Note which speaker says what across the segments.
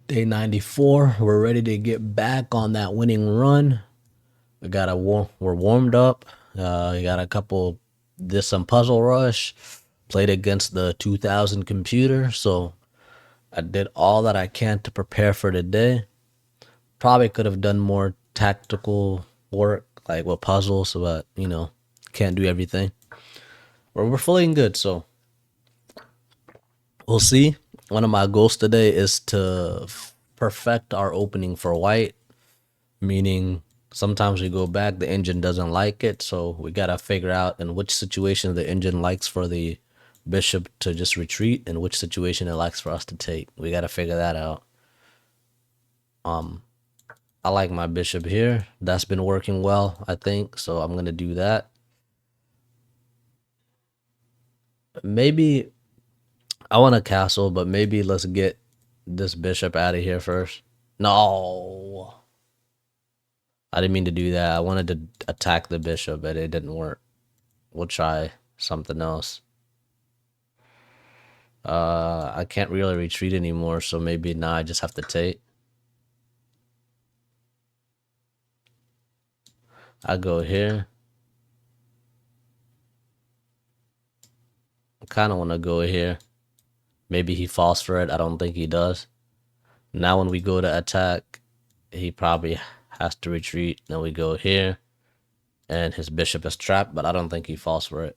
Speaker 1: Day 94. We're ready to get back on that winning run. We're warmed up. We got a couple. Did some puzzle rush. Played against the 2000 computer. So I did all that I can to prepare for today. Probably could have done more tactical work, like with puzzles, but can't do everything. We're feeling good, so we'll see. One of my goals today is to perfect our opening for white, meaning sometimes we go back, the engine doesn't like it, so we gotta figure out in which situation the engine likes for the bishop to just retreat and which situation it likes for us to take. We gotta figure that out. I like my bishop here. That's been working well, I think, so I'm gonna do that. Maybe I want a castle, but maybe let's get this bishop out of here first. No, I didn't mean to do that. I wanted to attack the bishop, but it didn't work. We'll try something else. I can't really retreat anymore, so maybe now I just have to take. I go here. I kind of want to go here. Maybe he falls for it. I don't think he does. Now when we go to attack, he probably has to retreat. Then we go here, and his bishop is trapped, but I don't think he falls for it.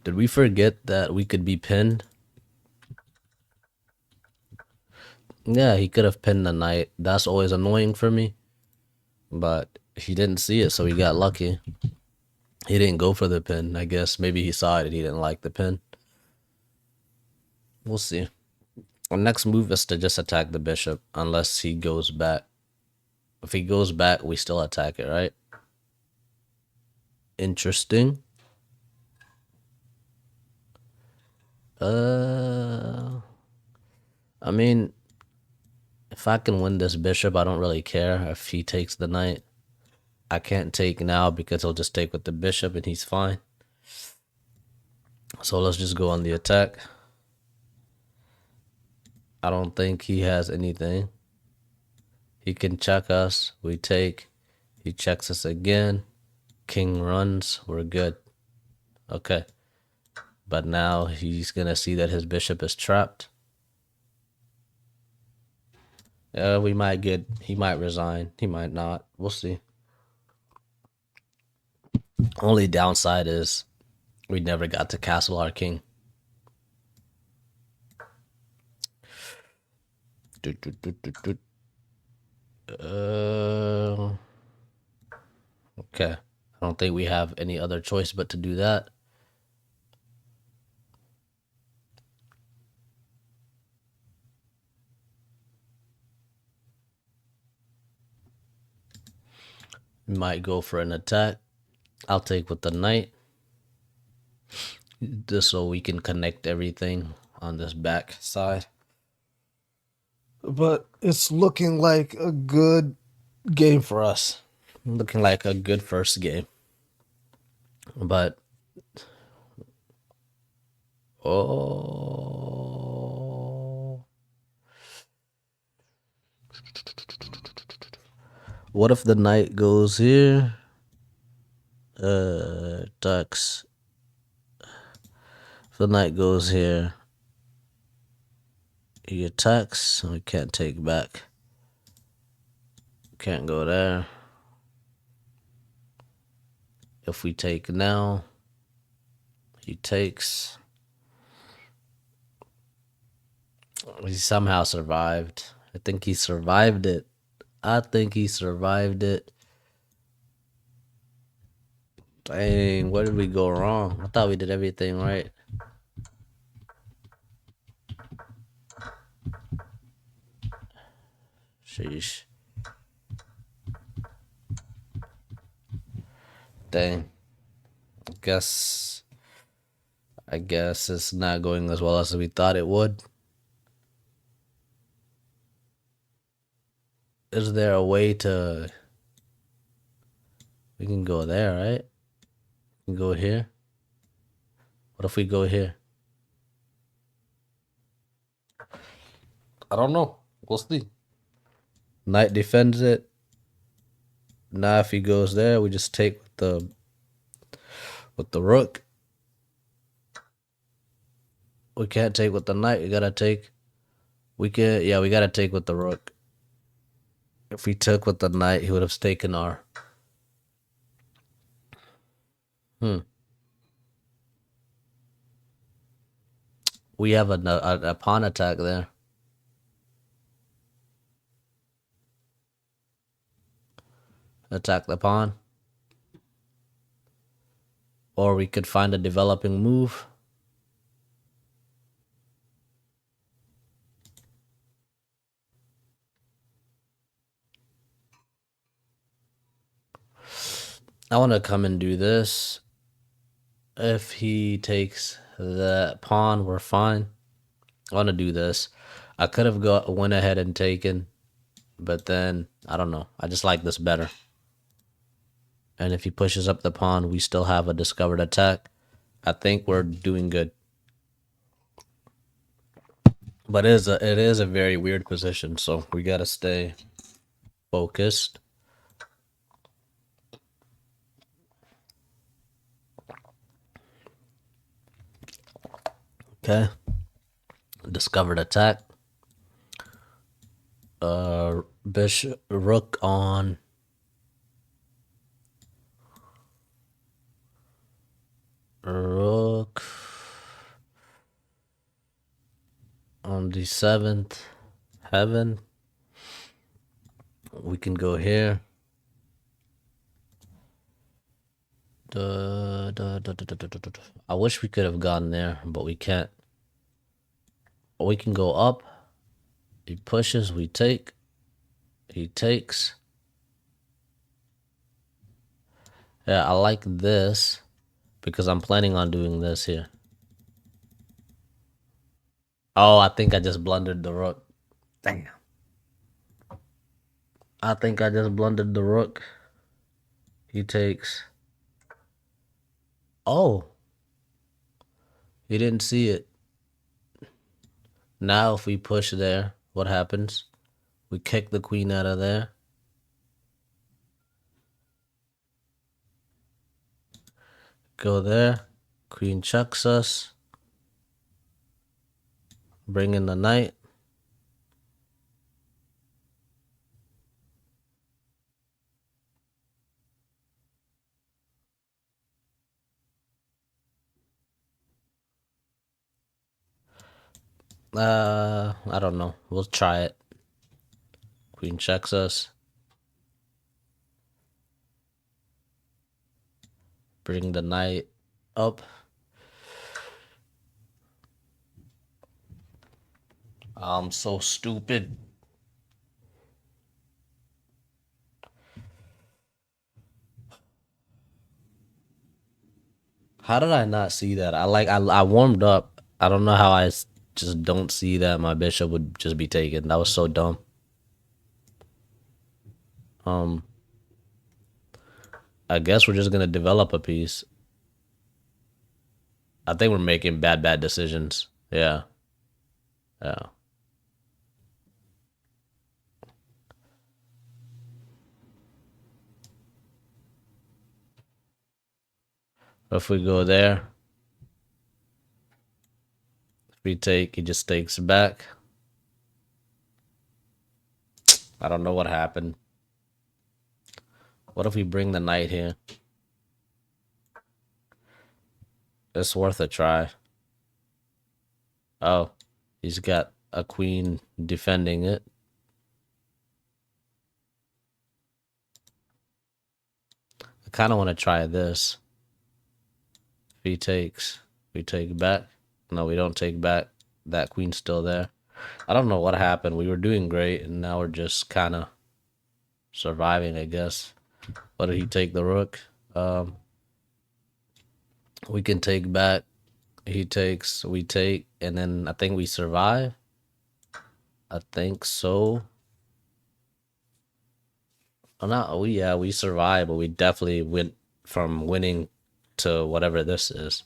Speaker 1: Did we forget that we could be pinned? Yeah, he could have pinned the knight. That's always annoying for me. But he didn't see it, so he got lucky. He didn't go for the pin. I guess maybe he saw it and he didn't like the pin. We'll see. Our next move is to just attack the bishop unless he goes back. If he goes back, we still attack it, right? Interesting. I mean, if I can win this bishop, I don't really care if he takes the knight. I can't take now because he'll just take with the bishop and he's fine. So let's just go on the attack. I don't think he has anything. He can check us. We take. He checks us again. King runs. We're good. Okay. But now he's going to see that his bishop is trapped. We might get. He might resign. He might not. We'll see. Only downside is we never got to castle our king. Okay. I don't think we have any other choice but to do that. We might go for an attack. I'll take with the knight. Just so we can connect everything on this back side. But it's looking like a good game for us. Looking like a good first game. But what if the knight goes here? Ducks. If the knight goes here, he attacks. We can't take back. Can't go there. If we take now, he takes. He somehow survived. I think he survived it. Dang, where did we go wrong? I thought we did everything right. Sheesh. Dang. I guess it's not going as well as we thought it would. Is there a way to... We can go there, right? We can go here. What if we go here? I don't know. We'll see. Knight defends it. Now if he goes there, we just take with the rook. We can't take with the knight. We gotta take. We can. Yeah, we gotta take with the rook. If we took with the knight, he would have taken our. Hmm. We have a pawn attack there. Attack the pawn. Or we could find a developing move. I want to come and do this. If he takes the pawn, we're fine. I want to do this. I could have went ahead and taken, but then I don't know. I just like this better. And if he pushes up the pawn, we still have a discovered attack. I think we're doing good. But it is a very weird position, so we gotta stay focused. Okay. Discovered attack. Bishop rook on rook on the 7th heaven. We can go here. I wish we could have gone there, but we can't. We can go up. He pushes, we take. He takes. Yeah, I like this because I'm planning on doing this here. Oh, I think I just blundered the rook. Damn. I think I just blundered the rook. He takes. Oh, he didn't see it. Now if we push there, what happens? We kick the queen out of there. Go there. Queen chucks us. Bring in the knight. I don't know. We'll try it. Queen checks us. Bring the knight up. I'm so stupid. How did I not see that? I warmed up. I don't know how just don't see that my bishop would just be taken. That was so dumb. Um, I guess we're just gonna develop a piece. I think we're making bad decisions. Yeah, yeah. If we go there, if we take, he just takes back. I don't know what happened. What if we bring the knight here? It's worth a try. Oh, he's got a queen defending it. I kind of want to try this. If he takes, we take back. No, we don't take back. That queen's still there. I don't know what happened. We were doing great, and now we're just kind of surviving, I guess. What did he take the rook? We can take back. He takes, we take, and then I think we survive. I think so. Oh, no, we survived, but we definitely went from winning to whatever this is.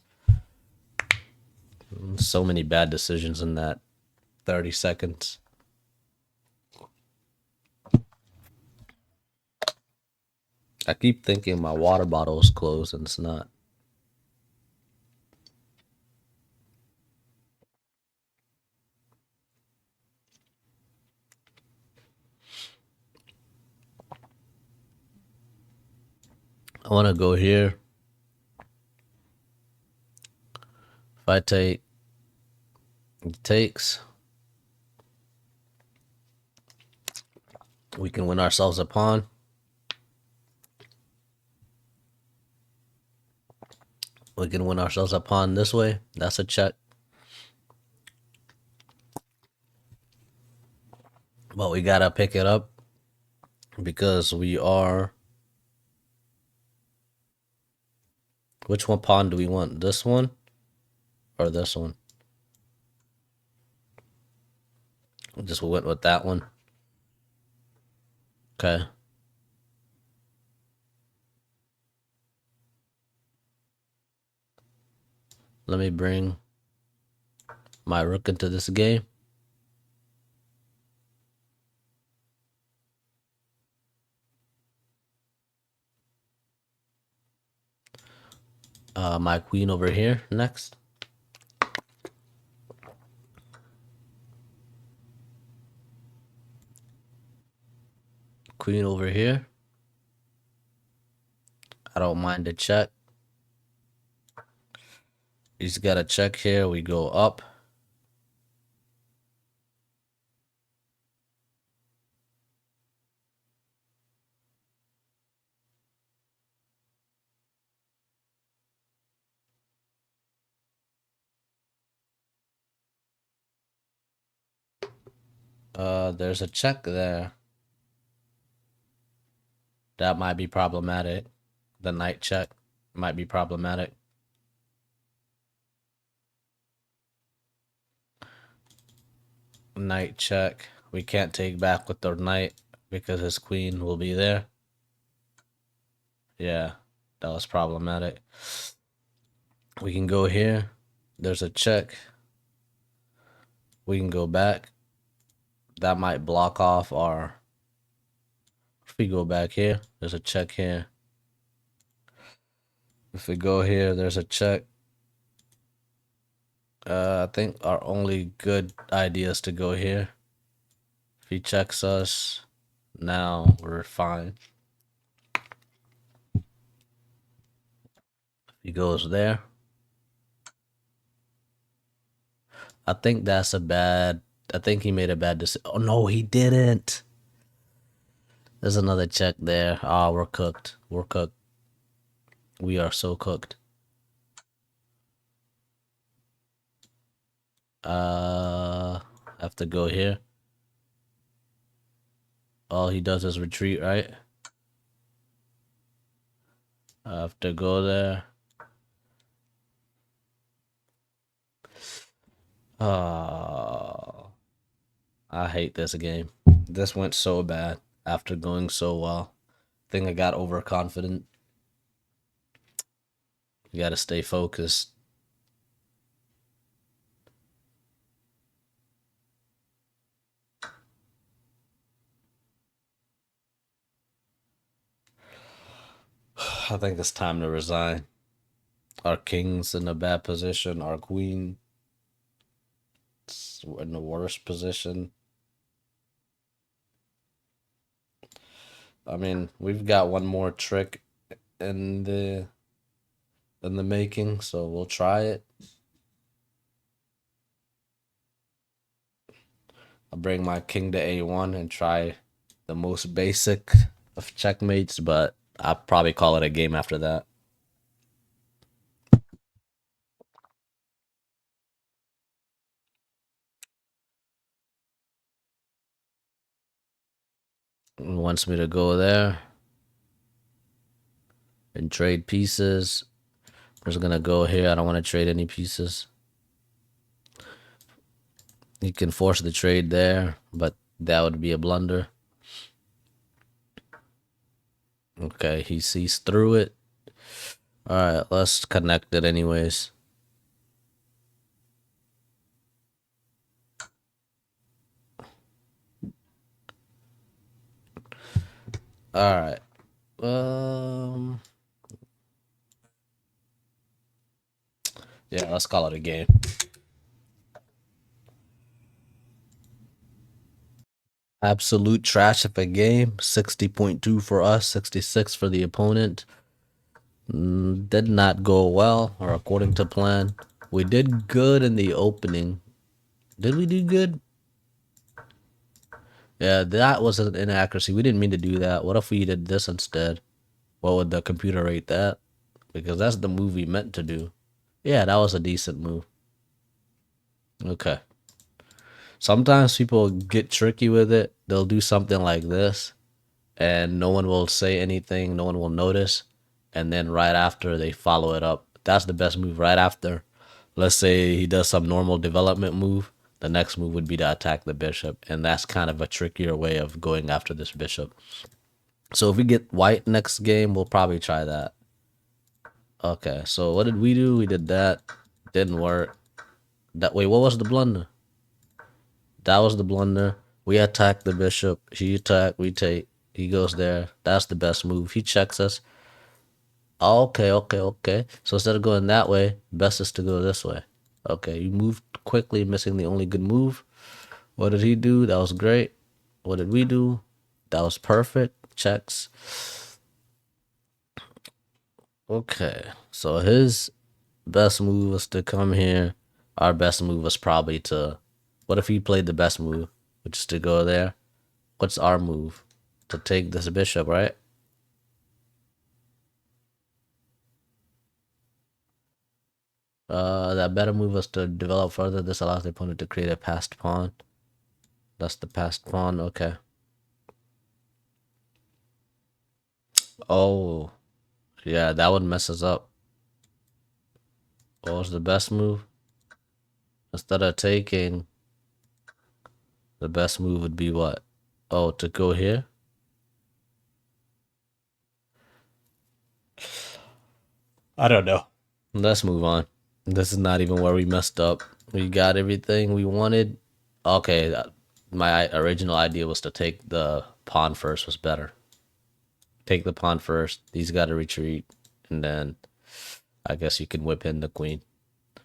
Speaker 1: So many bad decisions in that 30 seconds. I keep thinking my water bottle is closed and it's not. I want to go here. If I take, he takes, we can win ourselves a pawn. We can win ourselves a pawn this way. That's a check. But we gotta pick it up because we are. Which one pawn do we want? This one or this one? Just went with that one. Okay. Let me bring my rook into this game. My queen over here next. Queen over here. I don't mind the check. He's got a check here. We go up. There's a check there. That might be problematic. The knight check might be problematic. Knight check. We can't take back with the knight because his queen will be there. Yeah, that was problematic. We can go here. There's a check. We can go back. That might block off our... If we go back here, there's a check here. If we go here, there's a check. I think our only good idea is to go here. If he checks us, now we're fine. If he goes there, I think that's a bad... I think he made a bad decision. Oh, no, he didn't. There's another check there. Ah, we're cooked. We're cooked. We are so cooked. I have to go here. All he does is retreat, right? I have to go there. Oh, I hate this game. This went so bad after going so well. I think I got overconfident. You gotta stay focused. I think it's time to resign. Our king's in a bad position. Our queen's in the worst position. I mean, we've got one more trick in the making, so we'll try it. I'll bring my king to a1 and try the most basic of checkmates, but I'll probably call it a game after that. He wants me to go there and trade pieces. I'm just gonna go here. I don't want to trade any pieces. He can force the trade there, but that would be a blunder. Okay, he sees through it. Alright, let's connect it anyways. Alright, Um, yeah, let's call it a game. Absolute trash of a game. 60.2 for us, 66 for the opponent. Did not go well, or according to plan. We did good in the opening. Did we do good? Yeah, that was an inaccuracy. We didn't mean to do that. What if we did this instead? What would the computer rate that? Because that's the move we meant to do. Yeah, that was a decent move. Okay. Sometimes people get tricky with it. They'll do something like this, and no one will say anything, no one will notice, and then right after they follow it up. That's the best move right after. Let's say he does some normal development move. The next move would be to attack the bishop, and that's kind of a trickier way of going after this bishop. So if we get white next game, we'll probably try that. Okay, so what did we do? We did that. Didn't work. That wait, what was the blunder? That was the blunder. We attack the bishop. He attack. We take. He goes there. That's the best move. He checks us. Okay, okay, okay. So instead of going that way, best is to go this way. Okay, you moved quickly, missing the only good move. What did he do? That was great. What did we do? That was perfect. Checks. Okay, so his best move was to come here. Our best move was probably to. What if he played the best move, which is to go there? What's our move? To take this bishop, right? That better move was to develop further. This allows the opponent to create a passed pawn. That's the passed pawn. Okay. Oh, yeah, that would mess us up. What was the best move? Instead of taking, the best move would be what? Oh, to go here? I don't know. Let's move on. This is not even where we messed up. We got everything we wanted. Okay, my original idea was to take the pawn first was better. Take the pawn first. These got to retreat. And then I guess you can whip in the queen.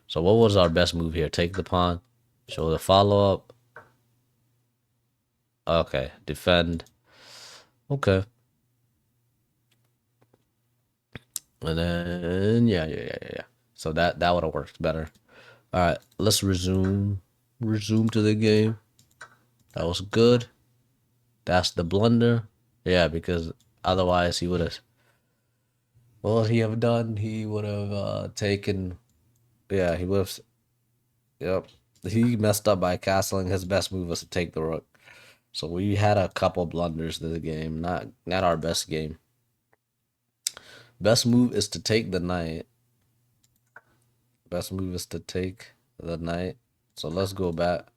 Speaker 1: So what was our best move here? Take the pawn. Show the follow-up. Okay, defend. Okay. And then yeah. So that would have worked better. All right, let's resume. Resume to the game. That was good. That's the blunder. Yeah, because otherwise he would have. What would he have done? He would have taken. Yeah, he would have. Yep. He messed up by castling. His best move was to take the rook. So we had a couple blunders to the game. Not our best game. Best move is to take the knight. Best move is to take the knight. So let's go back.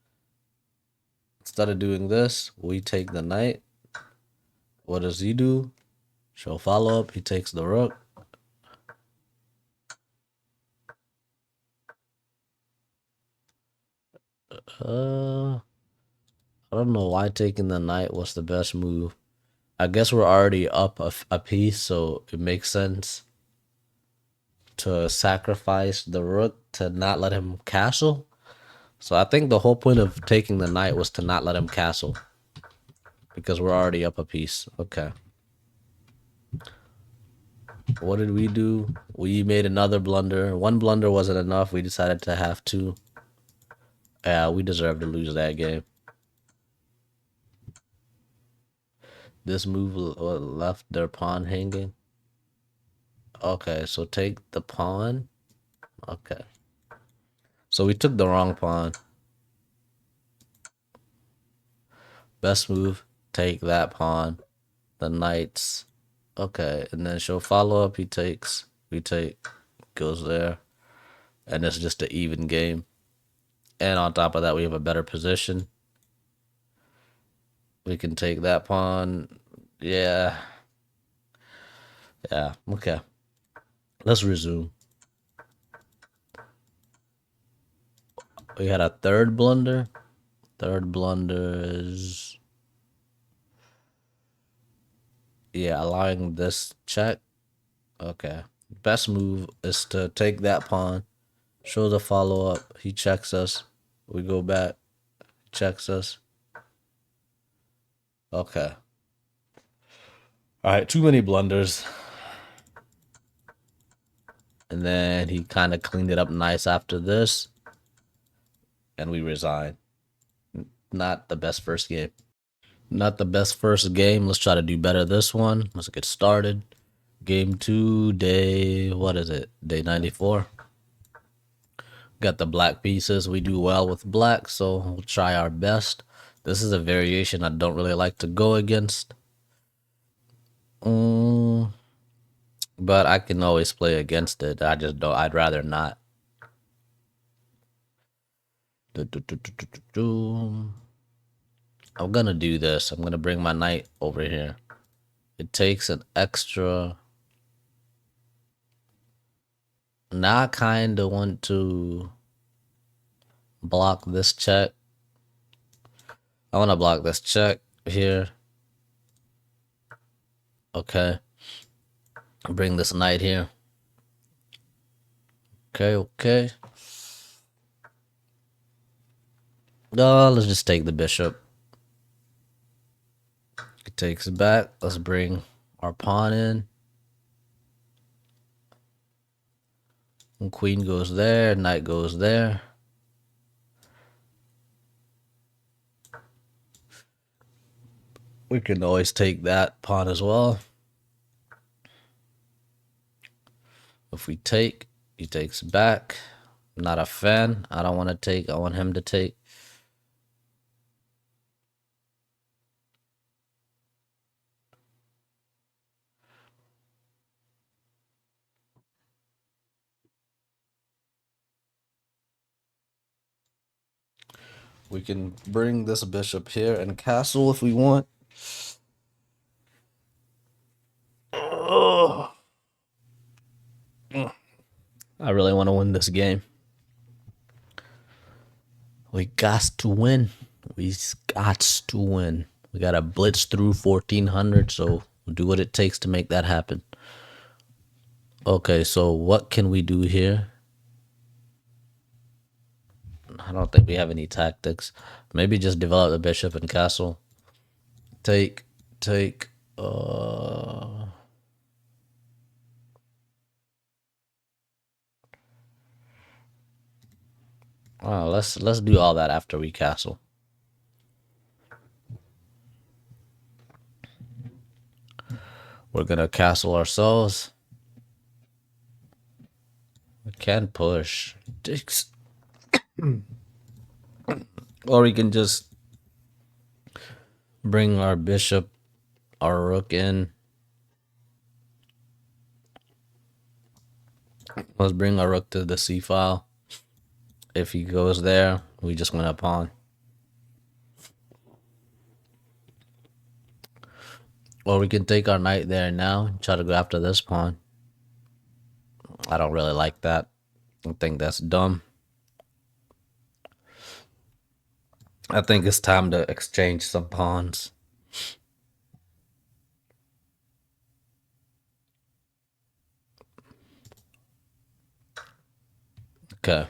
Speaker 1: Instead of doing this, we take the knight. What does he do? Show follow up. He takes the rook. I don't know why taking the knight was the best move. I guess we're already up a piece, so it makes sense to sacrifice the rook to not let him castle. So I think the whole point of taking the knight was to not let him castle because we're already up a piece. Okay. What did we do? We made another blunder. One blunder wasn't enough. We decided to have two. Yeah, we deserve to lose that game. This move left their pawn hanging. Okay, so take the pawn. Okay. So we took the wrong pawn. Best move, take that pawn. The knights. Okay, and then she'll follow up. He takes. We take. Goes there. And it's just an even game. And on top of that, we have a better position. We can take that pawn. Yeah. Yeah. Okay. Let's resume. We had a third blunder. Third blunder is. Yeah, allowing this check. Okay. Best move is to take that pawn, show the follow up. He checks us. We go back, checks us. Okay. All right, too many blunders. And then he kind of cleaned it up nice after this. And we resign. Not the best first game. Not the best first game. Let's try to do better this one. Let's get started. Game 2, day, what is it? Day 94. Got the black pieces. We do well with black, so we'll try our best. This is a variation I don't really like to go against. But I can always play against it. I just don't. I'd rather not. I'm gonna do this. I'm gonna bring my knight over here. It takes an extra. Now I kind of want to block this check. I want to block this check here. Okay. Bring this knight here. Okay. Let's just take the bishop. It takes it back. Let's bring our pawn in. And queen goes there. Knight goes there. We can always take that pawn as well. If we take, he takes back. Not a fan. I don't want to take. I want him to take. We can bring this bishop here and castle if we want. Oh. I really want to win this game. We got to win. We got to win. We got to blitz through 1400, so we'll do what it takes to make that happen. Okay, so what can we do here? I don't think we have any tactics. Maybe just develop the bishop and castle. Take. Let's do all that after we castle. We're gonna castle ourselves. We can push. Dicks. Or we can just bring our bishop, our rook in. Let's bring our rook to the c file. If he goes there, we just win a pawn. Or we can take our knight there now and try to go after this pawn. I don't really like that. I think that's dumb. I think it's time to exchange some pawns. Okay.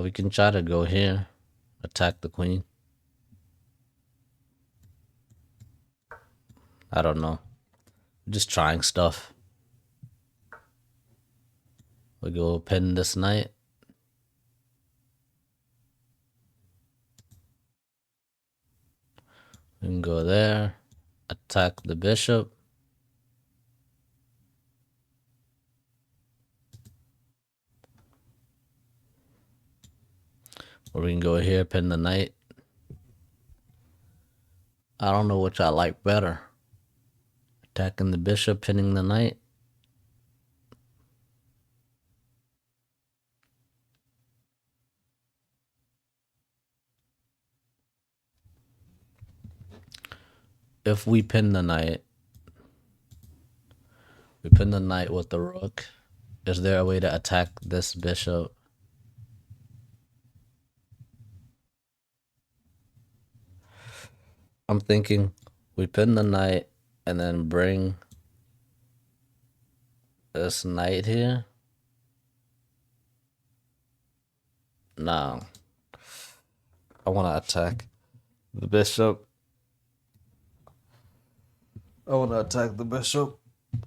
Speaker 1: We can try to go here, attack the queen. I don't know. Just trying stuff. We go pin this knight. We can go there, attack the bishop. Or we can go here, pin the knight. I don't know which I like better. Attacking the bishop, pinning the knight. If we pin the knight, we pin the knight with the rook. Is there a way to attack this bishop? I'm thinking we pin the knight and then bring this knight here. No. I want to attack the bishop. I want to attack the bishop.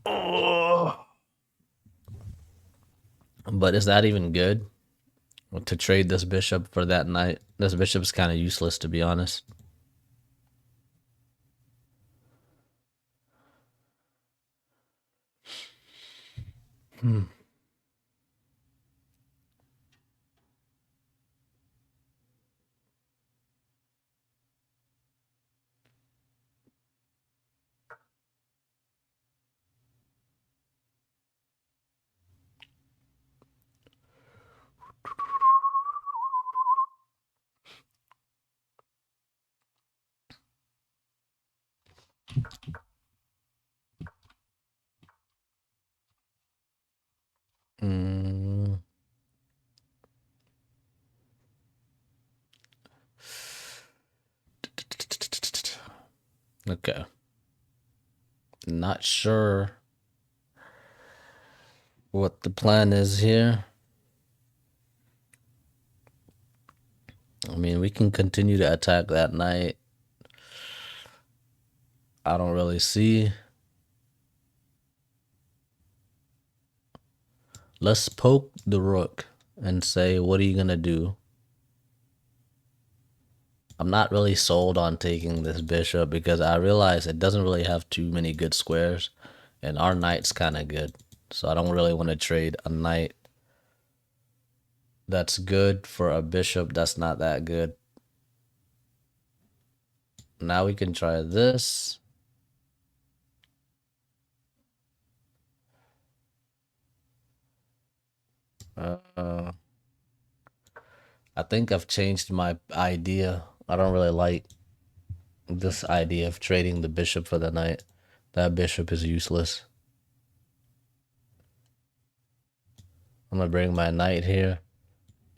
Speaker 1: Oh. But is that even good? To trade this bishop for that knight? This bishop's kind of useless, to be honest. Hmm. Mm. Okay. Not sure what the plan is here. I mean, we can continue to attack that knight. I don't really see. Let's poke the rook and say, what are you going to do? I'm not really sold on taking this bishop because I realize it doesn't really have too many good squares, and our knight's kind of good. So I don't really want to trade a knight that's good for a bishop that's not that good. Now we can try this. I think I've changed my idea. I don't really like this idea of trading the bishop for the knight. That bishop is useless. I'm gonna bring my knight here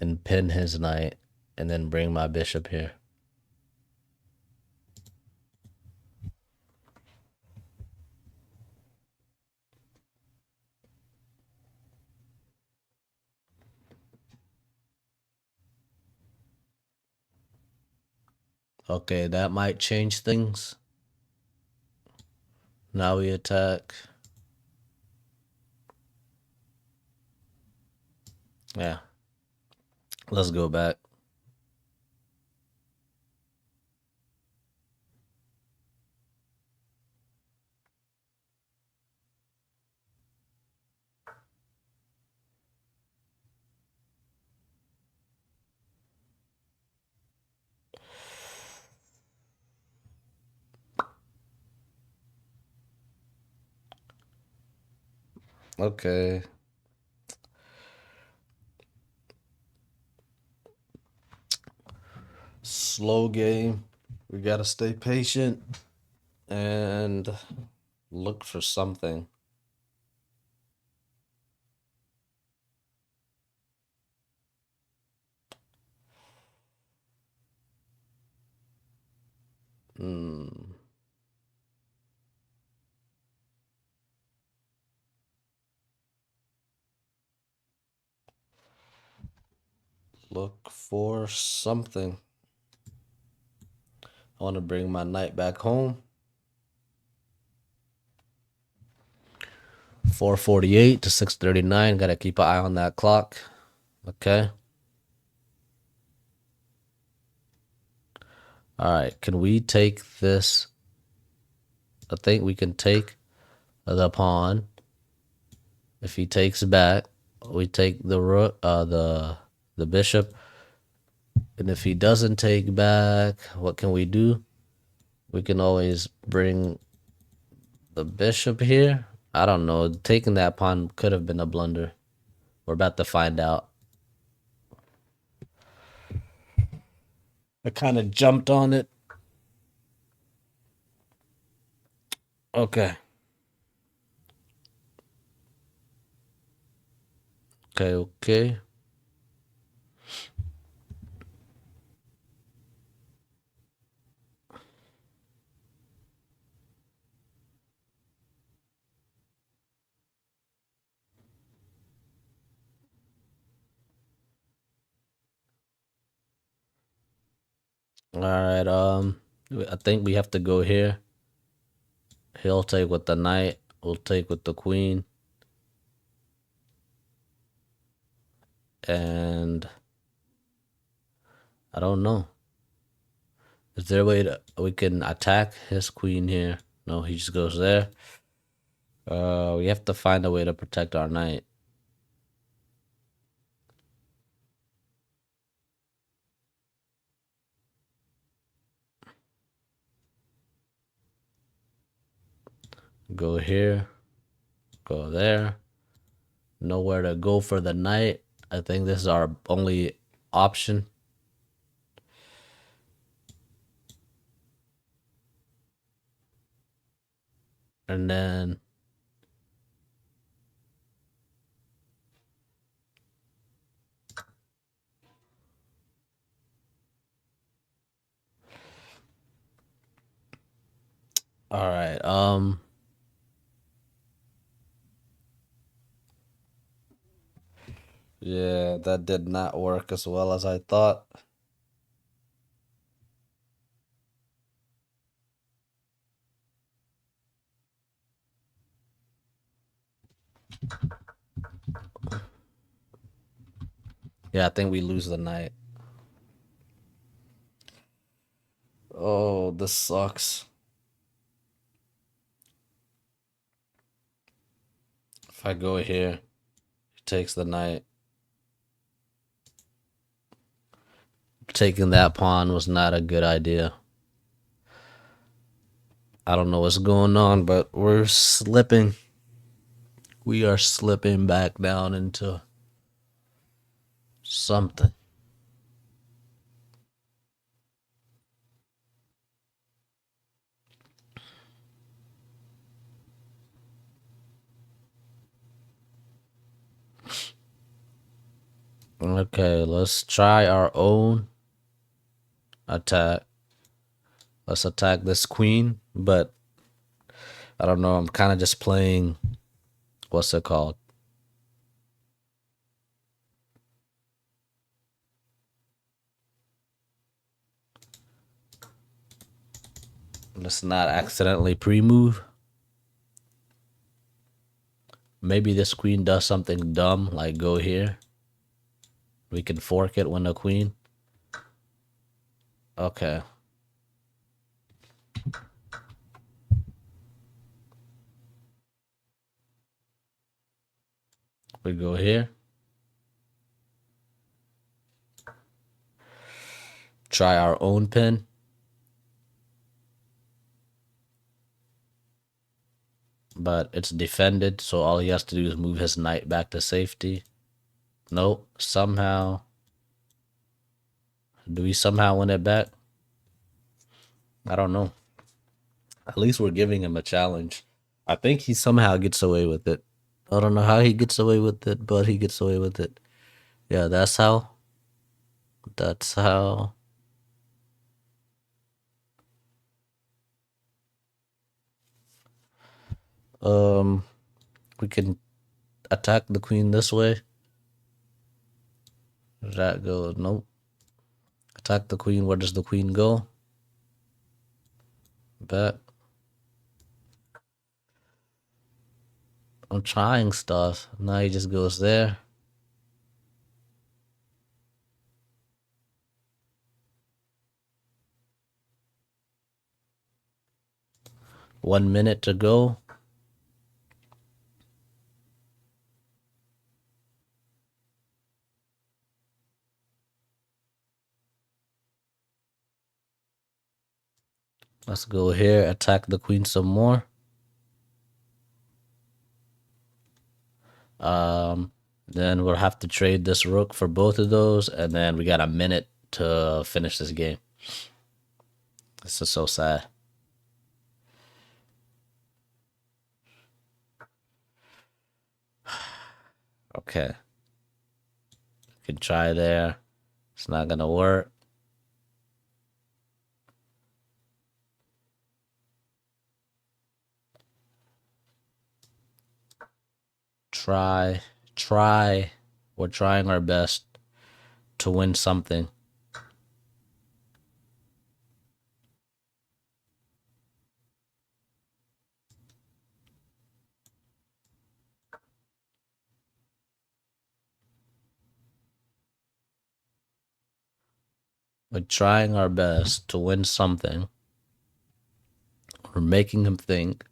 Speaker 1: and pin his knight, and then bring my bishop here. Okay, that might change things. Now we attack. Yeah. Let's go back. Okay. Slow game. We gotta stay patient and look for something. Hmm. Look for something. I want to bring my knight back home. 4:48 to 6:39. Gotta keep an eye on that clock. Okay. All right. Can we take this? I think we can take the pawn. If he takes back, we take the rook, the bishop. And if he doesn't take back, what can we do? We can always bring the bishop here. I don't know. Taking that pawn could have been a blunder. We're about to find out. I kind of jumped on it. Okay. Okay, okay. All right. I think we have to go here. He'll take with the knight. We'll take with the queen. And I don't know. Is there a way that we can attack his queen here? No, he just goes there. We have to find a way to protect our knight. Go here. Go there. Nowhere to go for the knight. I think this is our only option. And then all right. Yeah, that did not work as well as I thought. Yeah, I think we lose the knight. Oh, this sucks. If I go here, he takes the knight. Taking that pawn was not a good idea. I don't know what's going on, but we're slipping. We are slipping back down into something. Okay, let's try our own attack. Let's attack this queen, but I don't know. I'm kind of just playing. What's it called? Let's not accidentally pre-move. Maybe this queen does something dumb, like go here. We can fork it when the queen. Okay. We go here. Try our own pin. But it's defended, so all he has to do is move his knight back to safety. Nope. Somehow. Do we somehow win it back? I don't know. At least we're giving him a challenge. I think he somehow gets away with it. I don't know how he gets away with it, but he gets away with it. Yeah, that's how. That's how. Um, we can attack the queen this way. That goes. Nope. Attack the queen. Where does the queen go? Back. I'm trying stuff. Now he just goes there. One minute to go. Let's go here. Attack the queen some more. Then we'll have to trade this rook for both of those, and then we got a minute to finish this game. This is so sad. Okay. Could try there. It's not gonna work. Try. We're trying our best to win something. We're trying our best to win something. We're making him think.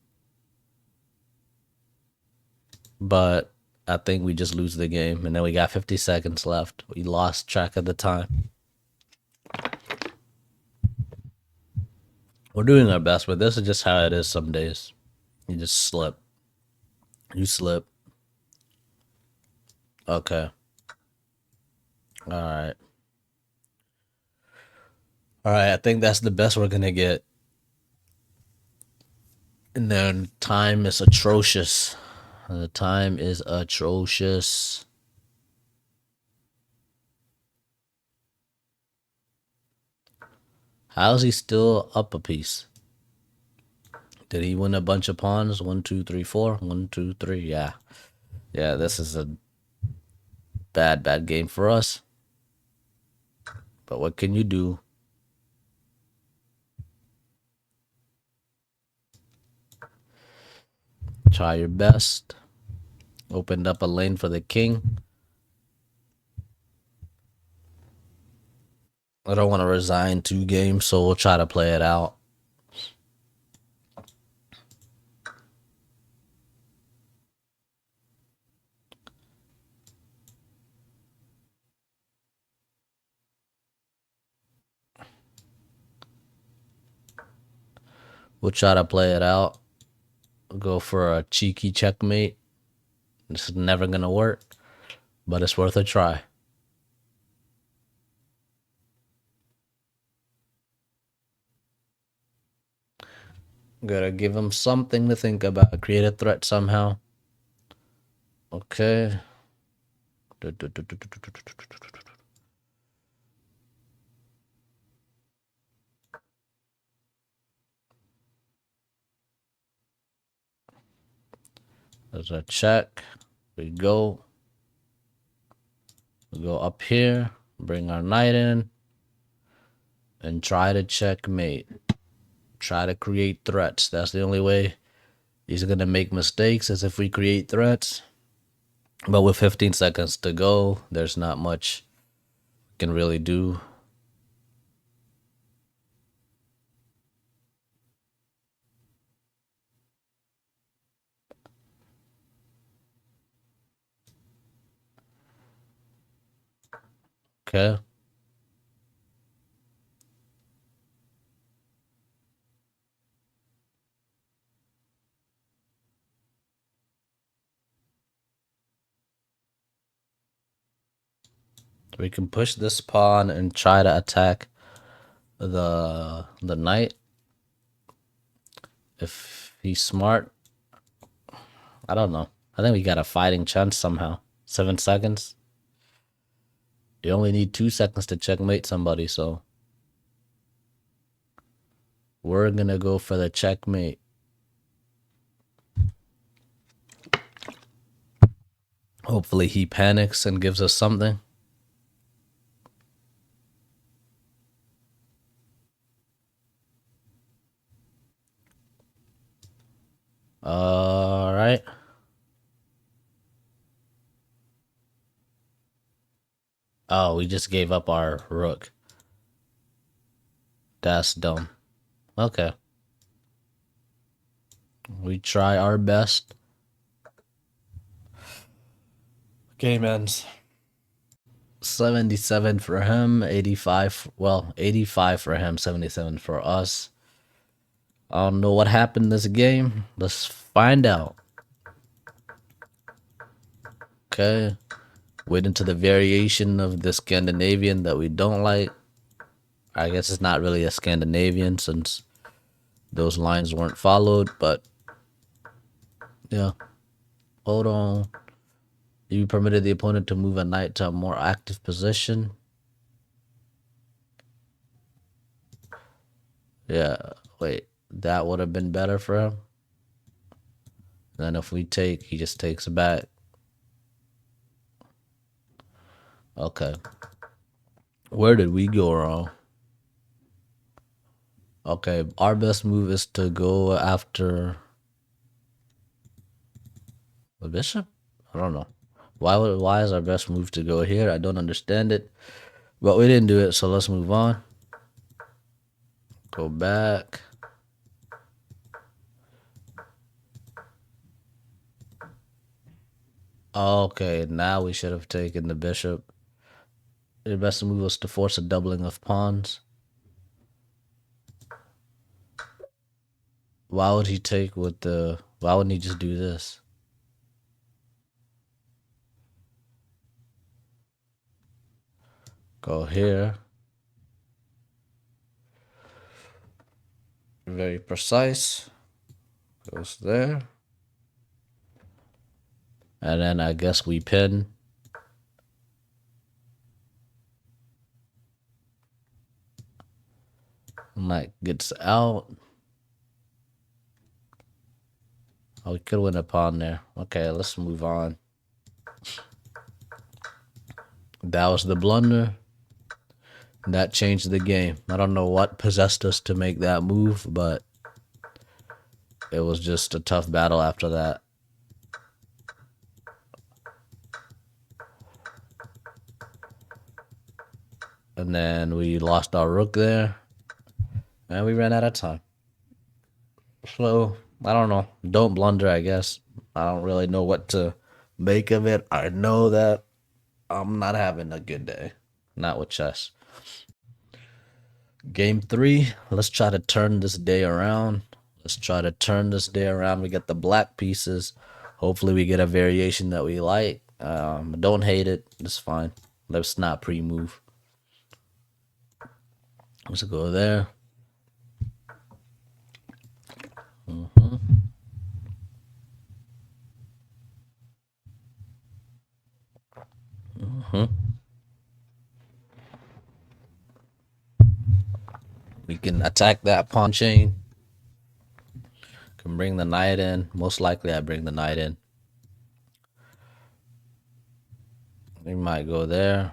Speaker 1: But I think we just lose the game. And then we got 50 seconds left. We lost track of the time. We're doing our best, but this is just how it is some days. You just slip. You slip. Okay. Alright. Alright, I think that's the best we're gonna get. And then time is atrocious. The time is atrocious. How is he still up a piece? Did he win a bunch of pawns? 1, 2, 3, 4. 1, 2, 3. Yeah. Yeah, this is a bad game for us. But what can you do? Try your best. Opened up a lane for the king. I don't want to resign 2 games, so we'll try to play it out. We'll try to play it out. Go for a cheeky checkmate. This is never going to work, but it's worth a try. Gotta give him something to think about. Create a threat somehow. Okay. There's a check. We go up here, bring our knight in, and try to checkmate. Try to create threats. That's the only way he's gonna make mistakes, is if we create threats. But with 15 seconds to go, there's not much we can really do. Okay. We can push this pawn and try to attack the knight. If he's smart, I don't know. I think we got a fighting chance somehow. 7 seconds. You only need 2 seconds to checkmate somebody, so we're gonna go for the checkmate. Hopefully he panics and gives us something. All right. Oh, we just gave up our rook. That's dumb. Okay. We try our best. Game ends. 77 for him, 85. Well, 85 for him, 77 for us. I don't know what happened this game. Let's find out. Okay. Wait into the variation of the Scandinavian that we don't like. I guess it's not really a Scandinavian since those lines weren't followed, but yeah. Hold on. You permitted the opponent to move a knight to a more active position. Yeah, wait, that would have been better for him. Then if we take, he just takes back. Okay. Where did we go wrong? Okay, our best move is to go after the bishop? I don't know. Why is our best move to go here? I don't understand it. But we didn't do it, so let's move on. Go back. Okay, now we should have taken the bishop. The best move was to force a doubling of pawns. Why would he take with the... Why wouldn't he just do this? Go here. Very precise. Goes there. And then I guess we pin. Knight gets out. Oh, we could win a pawn there. Okay, let's move on. That was the blunder. That changed the game. I don't know what possessed us to make that move, but it was just a tough battle after that. And then we lost our rook there. And we ran out of time. So, I don't know. Don't blunder, I guess. I don't really know what to make of it. I know that I'm not having a good day. Not with chess. Game 3. Let's try to turn this day around. Let's try to turn this day around. We get the black pieces. Hopefully we get a variation that we like. Don't hate it. It's fine. Let's not pre-move. Let's go there. We can attack that pawn chain. Can bring the knight in. Most likely I bring the knight in. We might go there.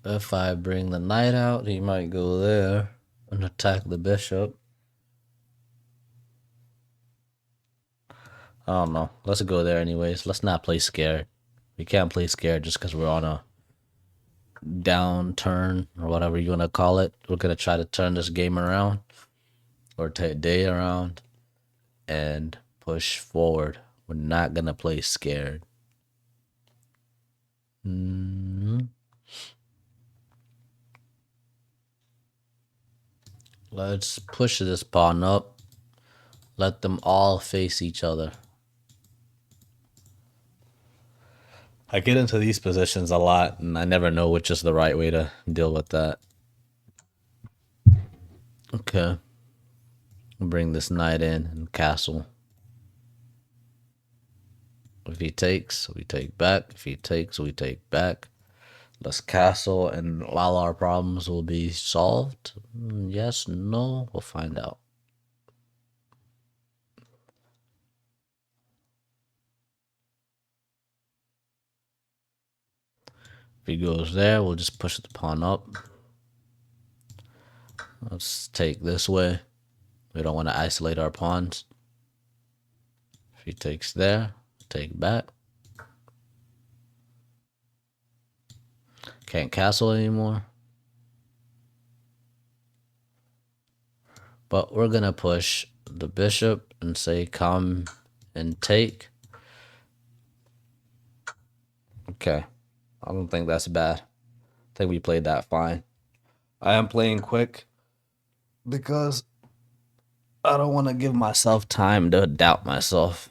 Speaker 1: If I bring the knight out, he might go there and attack the bishop. I don't know. Let's go there anyways. Let's not play scared. We can't play scared just because we're on a downturn or whatever you want to call it. We're going to try to turn this game around or day around and push forward. We're not going to play scared. Let's push this pawn up. Let them all face each other. I get into these positions a lot, and I never know which is the right way to deal with that. Okay. Bring this knight in and castle. If he takes, we take back. If he takes, we take back. Let's castle, and while our problems will be solved, yes, no, we'll find out. If he goes there, we'll just push the pawn up. Let's take this way. We don't want to isolate our pawns. If he takes there, take back. Can't castle anymore. But we're going to push the bishop and say come and take. Okay. I don't think that's bad. I think we played that fine. I am playing quick because I don't want to give myself time to doubt myself.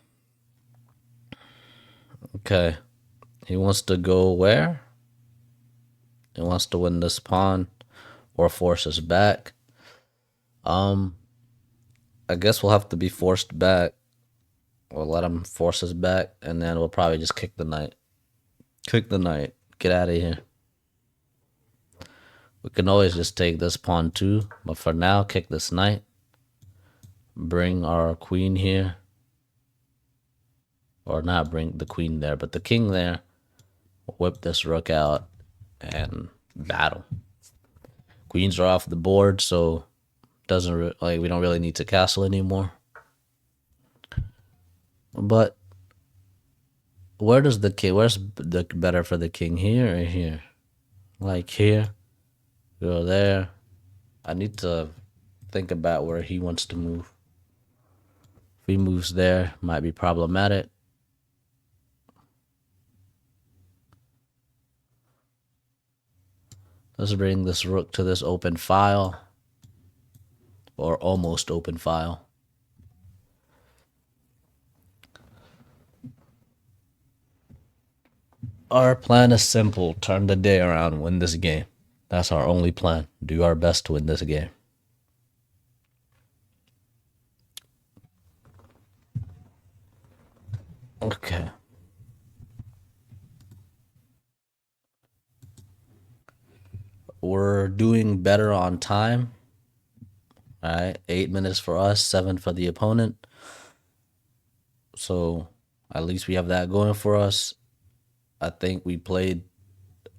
Speaker 1: Okay. He wants to go where? He wants to win this pawn or force us back. Um, I guess we'll have to be forced back. We'll let him force us back, and then we'll probably just kick the knight. Kick the knight. Get out of here. We can always just take this pawn too, but for now, kick this knight. Bring our queen here. Or not bring the queen there, but the king there. Whip this rook out and battle. Queens are off the board, so doesn't like we don't really need to castle anymore. But where's the better for the king, here or here? Like here, go there. I need to think about where he wants to move. If he moves there, might be problematic. Let's bring this rook to this open file, or almost open file. Our plan is simple: turn the day around, win this game. That's our only plan. Do our best to win this game. Okay. We're doing better on time. All right. 8 minutes for us, 7 for the opponent. So at least we have that going for us. I think we played.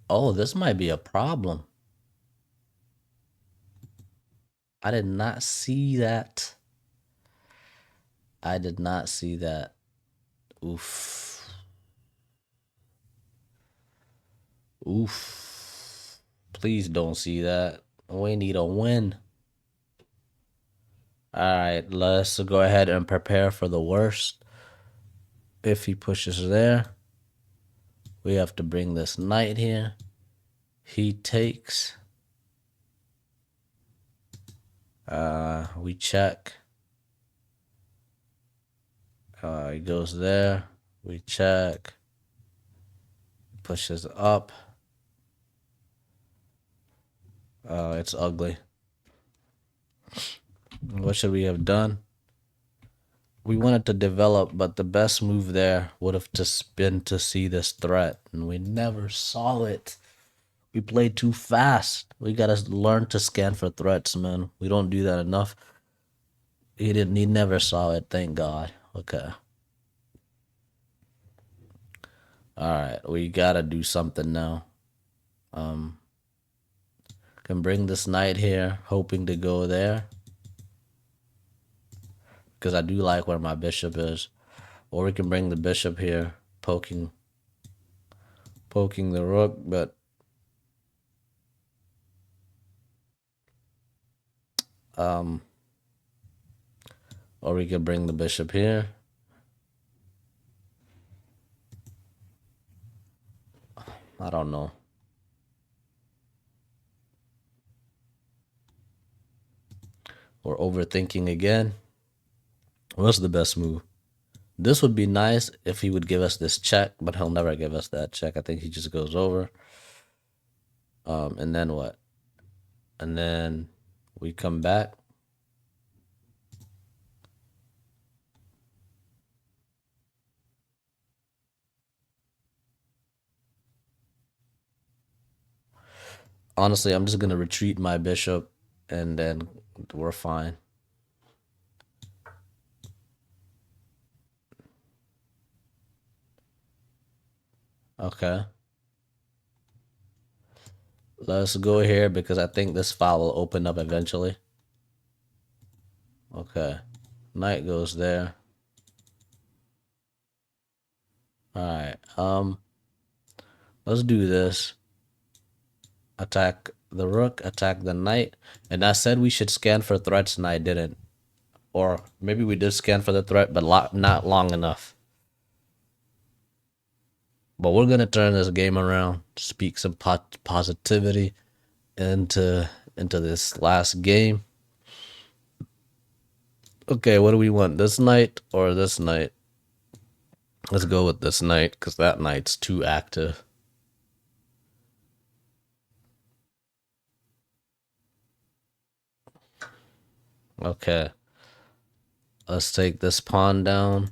Speaker 1: Oh, this might be a problem. I did not see that. I did not see that. Oof. Oof. Please don't see that. We need a win. All right, let's go ahead and prepare for the worst. If he pushes there, we have to bring this knight here. He takes. We check. He goes there. We check. Pushes up. It's ugly. What should we have done? We wanted to develop, but the best move there would have just been to see this threat, and we never saw it. We played too fast. We gotta learn to scan for threats, man. We don't do that enough. He didn't. He never saw it. Thank God. Okay. All right. We gotta do something now. Can bring this knight here, hoping to go there, because I do like where my bishop is. Or we can bring the bishop here, poking the rook, but or we could bring the bishop here. I don't know. We're overthinking again. What's the best move? This would be nice if he would give us this check, but he'll never give us that check. I think he just goes over. And then what? And then we come back. Honestly, I'm just gonna retreat my bishop, and then we're fine. Okay. Let's go here because I think this file will open up eventually. Okay. Knight goes there. Alright. Let's do this. Attack the rook, attack the knight. And I said we should scan for threats and I didn't. Or maybe we did scan for the threat, but not long enough. But we're gonna turn this game around, speak some positivity into this last game. Okay, what do we want? This knight or this knight? Let's go with this knight because that knight's too active. Okay. Let's take this pawn down.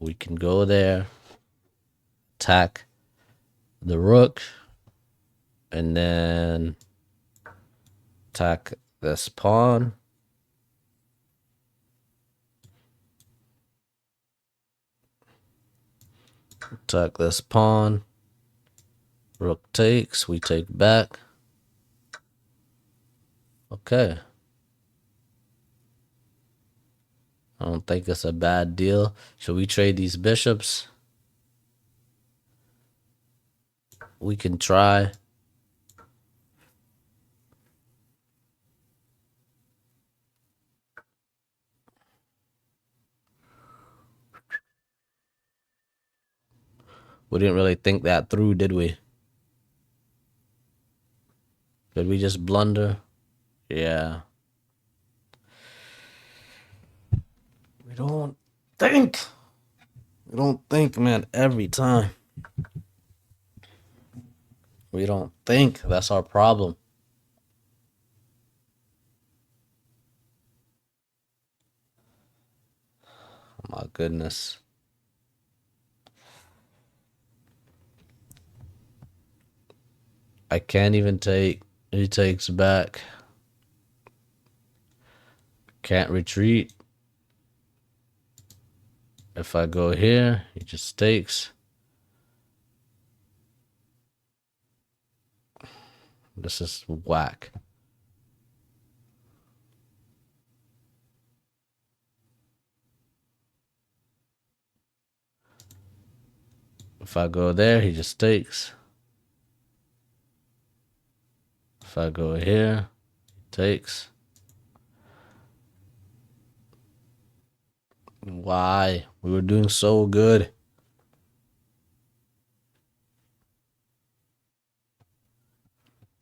Speaker 1: We can go there, attack the rook, and then attack this pawn. Attack this pawn. Rook takes. We take back. Okay. I don't think it's a bad deal. Should we trade these bishops? We can try. We didn't really think that through, did we? Did we just blunder? Yeah. We don't think. We don't think, man, every time. We don't think. That's our problem. Oh my goodness. I can't even take. He takes back. Can't retreat. If I go here, he just takes. This is whack. If I go there, he just takes. If I go here, he takes. Why? We were doing so good.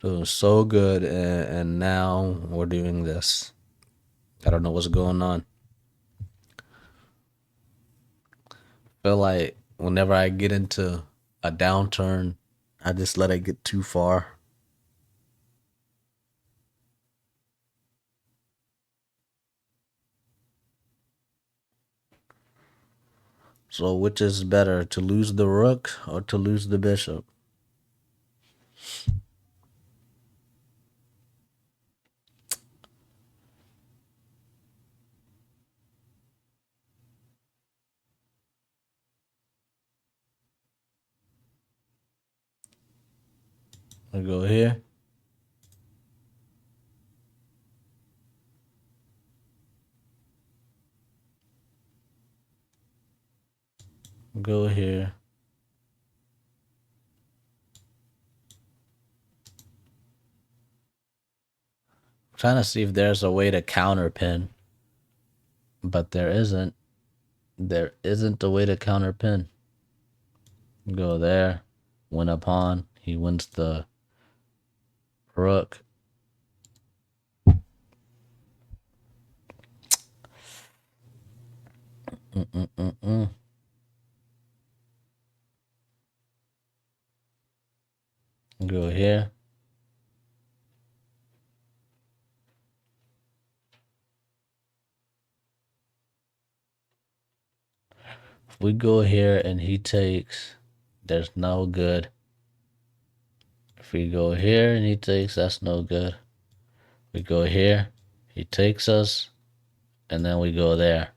Speaker 1: Doing so good, and now we're doing this. I don't know what's going on. Feel like whenever I get into a downturn, I just let it get too far. So which is better, to lose the rook or to lose the bishop? I go here. Go here. Trying to see if there's a way to counter pin, but there isn't. There isn't a way to counter pin. Go there, win a pawn. He wins the rook. Mm-mm-mm-mm. Go here. If we go here and he takes, there's no good. If we go here and he takes, that's no good. We go here, he takes us, and then we go there.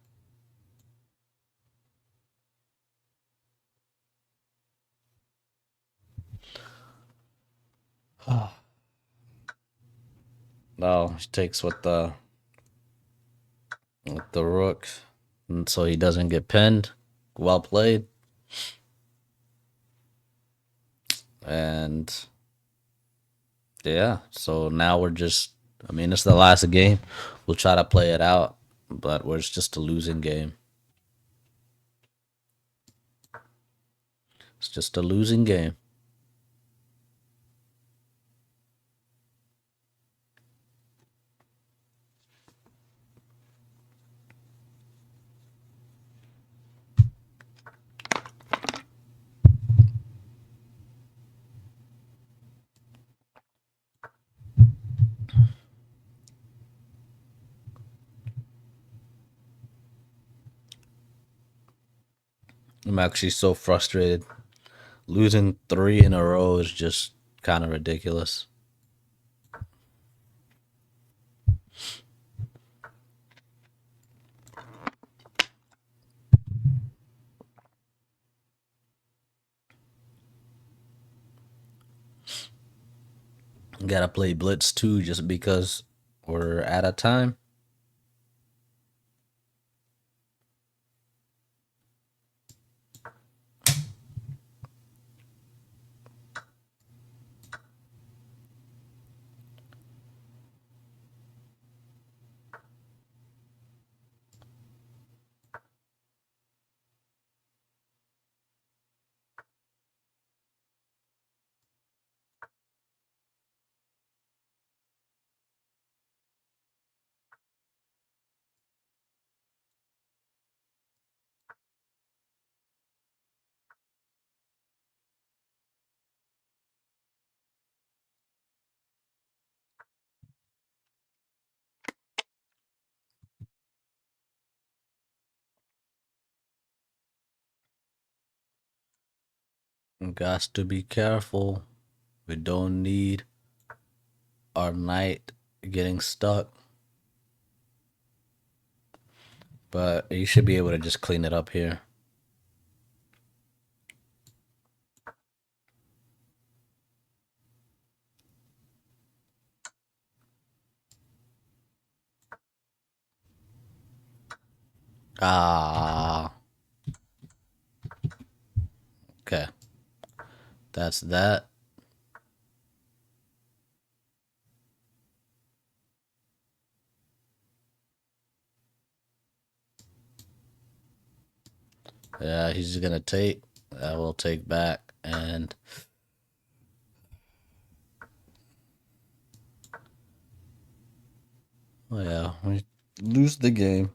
Speaker 1: No, he takes with the rook, and so he doesn't get pinned. Well played. And yeah, so now we're just, I mean, it's the last game. We'll try to play it out, but it's just a losing game. It's just a losing game. I'm actually so frustrated. Losing 3 in a row is just kind of ridiculous. Gotta play Blitz too just because we're at a time. Got to be careful. We don't need our knight getting stuck. But you should be able to just clean it up here. Ah, okay. That's that. Yeah, he's just gonna take. I will take back. And oh yeah, we lose the game.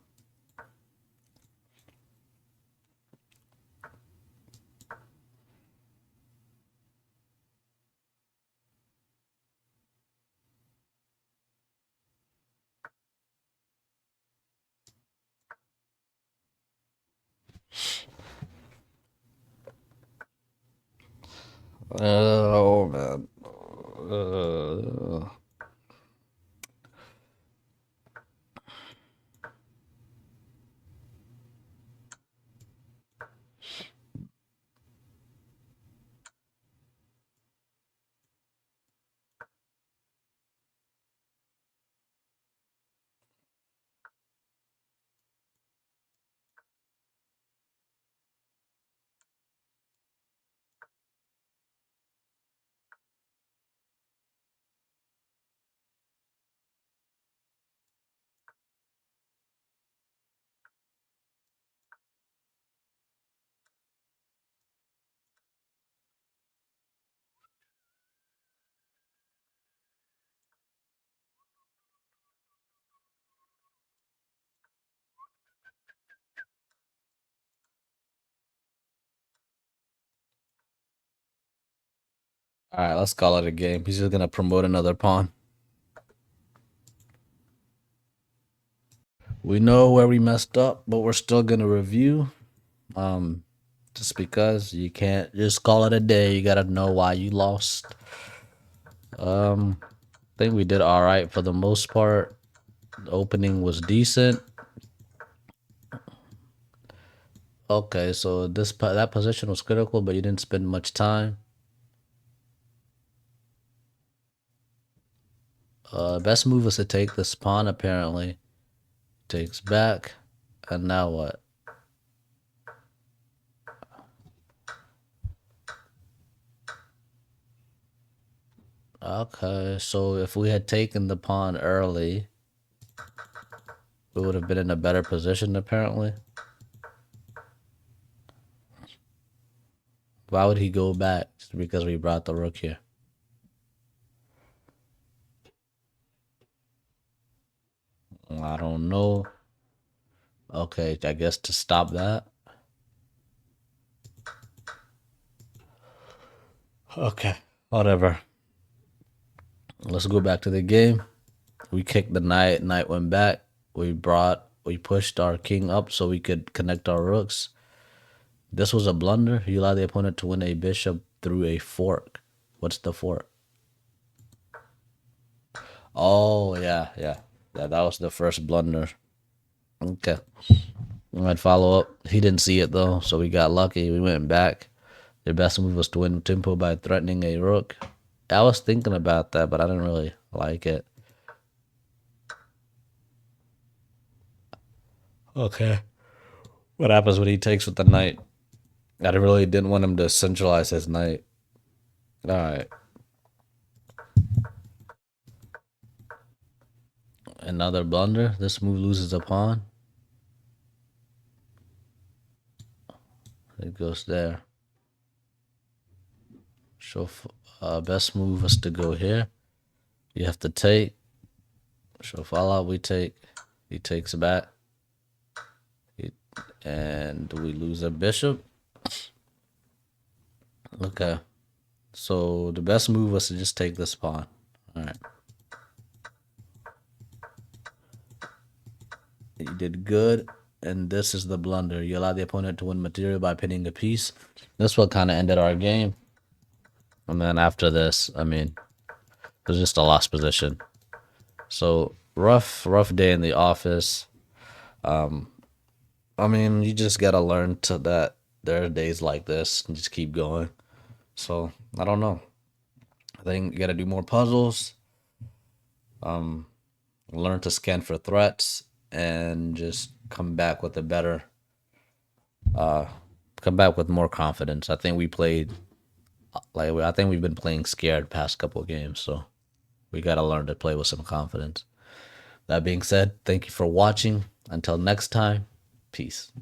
Speaker 1: Oh man. Uh, all right, let's call it a game. He's just gonna promote another pawn. We know where we messed up, but we're still gonna review. Um, just because you can't just call it a day. You gotta know why you lost. I think we did all right for the most part. The opening was decent. Okay, so that position was critical, but you didn't spend much time. Best move was to take this pawn. Apparently, takes back, and now what? Okay, so if we had taken the pawn early, we would have been in a better position. Apparently, why would he go back? Just because we brought the rook here? I don't know. Okay, I guess to stop that. Okay, whatever. Let's go back to the game. We kicked the knight. Knight went back. We pushed our king up so we could connect our rooks. This was a blunder. You allow the opponent to win a bishop through a fork. What's the fork? Oh, yeah, yeah. Yeah, that was the first blunder. Okay. We might follow up. He didn't see it, though, so we got lucky. We went back. Their best move was to win tempo by threatening a rook. I was thinking about that, but I didn't really like it. Okay. What happens when he takes with the knight? I really didn't want him to centralize his knight. All right. Another blunder. This move loses a pawn. It goes there. So best move was to go here. You have to take. So fallout we take. He takes back. And we lose a bishop. Okay. So the best move was to just take this pawn. All right. You did good. And this is the blunder. You allow the opponent to win material by pinning a piece. This one kind of ended our game. And then after this, I mean, it was just a lost position. So rough day in the office. I mean, you just gotta learn to that there are days like this and just keep going. So I don't know. I think you gotta do more puzzles. Learn to scan for threats and just come back with a better come back with more confidence. I think we played I think we've been playing scared past couple of games, so we gotta learn to play with some confidence. That being said, thank you for watching. Until next time, peace.